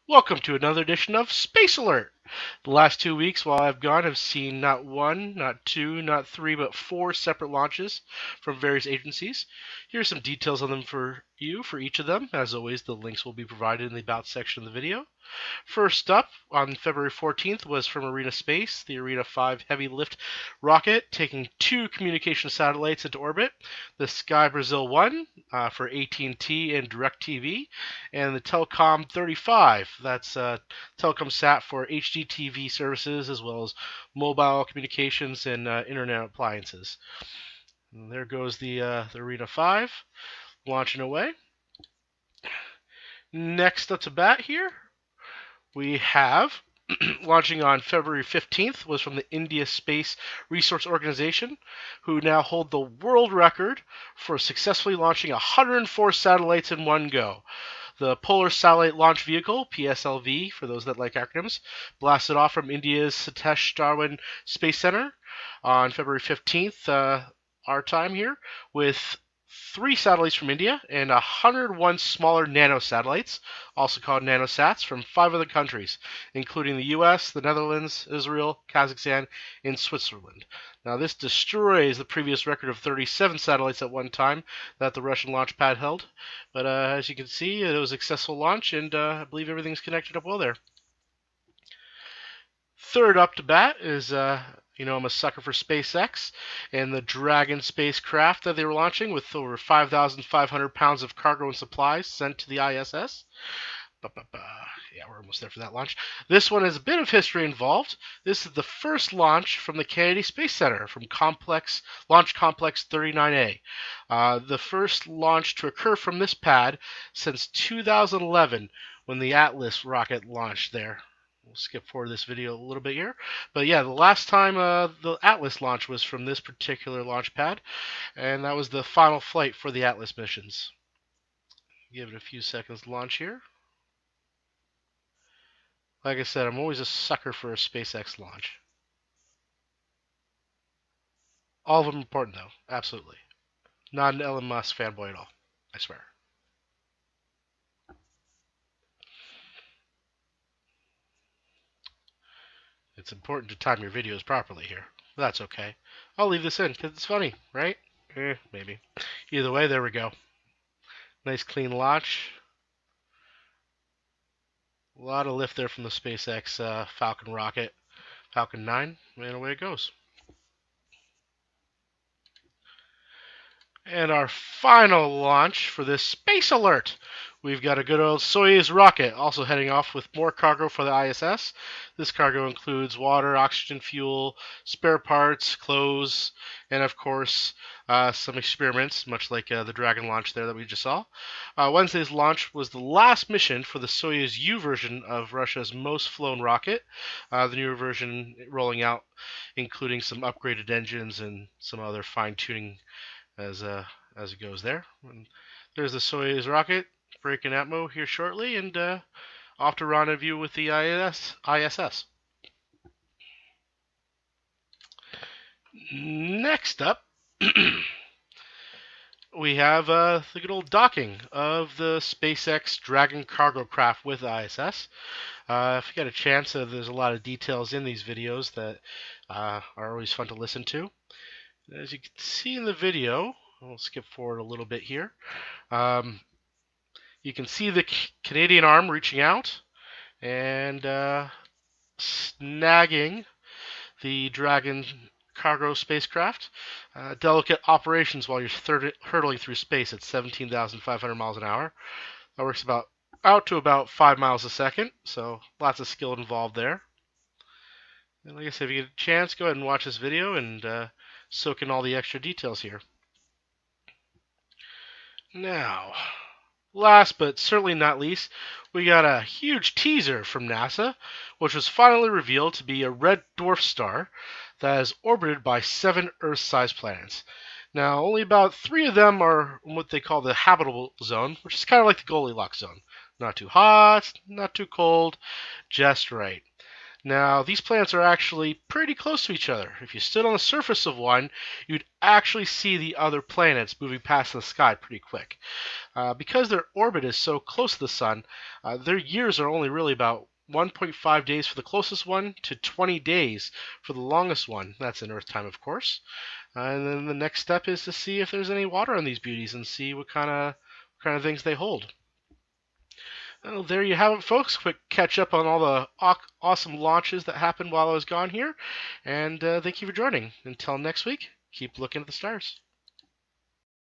Welcome to another edition of Space Alert. The last 2 weeks while I've gone have seen not one, not two, not three, but four separate launches from various agencies. Here's some details on them for you for each of them. As always, the links will be provided in the About section of the video. First up, on February 14th, was from Arianespace, the Ariane 5 heavy lift rocket, taking two communication satellites into orbit, the Sky Brazil 1 for AT&T and DirecTV, and the Telecom 35, that's Telecom Sat for HDTV services, as well as mobile communications and internet appliances. And there goes the Ariane 5, launching away. Next up to bat here, we have launching on February 15th was from the India Space Resource Organization, who now hold the world record for successfully launching 104 satellites in one go. The Polar Satellite Launch Vehicle, PSLV, for those that like acronyms, blasted off from India's Satish Dhawan Space Center on February 15th, our time here, with 3 satellites from India and 101 smaller nanosatellites, also called nanosats, from 5 other countries, including the US, the Netherlands, Israel, Kazakhstan, and Switzerland. Now, this destroys the previous record of 37 satellites at one time that the Russian launch pad held. But as you can see, it was a successful launch, and I believe everything's connected up well there. Third up to bat is I'm a sucker for SpaceX and the Dragon spacecraft that they were launching with over 5,500 pounds of cargo and supplies sent to the ISS. Yeah, we're almost there for that launch. This one has a bit of history involved. This is the first launch from the Kennedy Space Center from Launch Complex 39A. The first launch to occur from this pad since 2011 when the Atlas rocket launched there. We'll skip forward this video a little bit here. But yeah, the last time the Atlas launch was from this particular launch pad, and that was the final flight for the Atlas missions. Give it a few seconds to launch here. Like I said, I'm always a sucker for a SpaceX launch. All of them important, though. Absolutely. Not an Elon Musk fanboy at all. I swear. It's important to time your videos properly here. That's okay. I'll leave this in because it's funny, right? Maybe. Either way, there we go. Nice clean launch. A lot of lift there from the SpaceX Falcon rocket, Falcon 9, and away it goes. And our final launch for this Space Alert, we've got a good old Soyuz rocket also heading off with more cargo for the ISS. This cargo includes water, oxygen fuel, spare parts, clothes, and of course some experiments, much like the Dragon launch there that we just saw. Wednesday's launch was the last mission for the Soyuz U version of Russia's most flown rocket. The newer version rolling out, including some upgraded engines and some other fine-tuning as it goes there. And there's the Soyuz rocket breaking atmo here shortly, and off to rendezvous with the ISS. Next up, we have the good old docking of the SpaceX Dragon cargo craft with the ISS. If you get a chance, there's a lot of details in these videos that are always fun to listen to. As you can see in the video, we'll skip forward a little bit here. You can see the Canadian arm reaching out and snagging the Dragon cargo spacecraft. Delicate operations while you're hurtling through space at 17,500 miles an hour. That works out to about 5 miles a second, so lots of skill involved there. And like I said, if you get a chance, go ahead and watch this video and soak in all the extra details here. Now, last but certainly not least, we got a huge teaser from NASA, which was finally revealed to be a red dwarf star that is orbited by 7 Earth-sized planets. Now, only about 3 of them are in what they call the habitable zone, which is kind of like the Goldilocks zone. Not too hot, not too cold, just right. Now, these planets are actually pretty close to each other. If you stood on the surface of one, you'd actually see the other planets moving past in the sky pretty quick. Because their orbit is so close to the Sun, their years are only really about 1.5 days for the closest one to 20 days for the longest one. That's in Earth time, of course. And then the next step is to see if there's any water on these beauties and see what kind of things they hold. Well, there you have it, folks. Quick catch up on all the awesome launches that happened while I was gone here. And thank you for joining. Until next week, keep looking at the stars.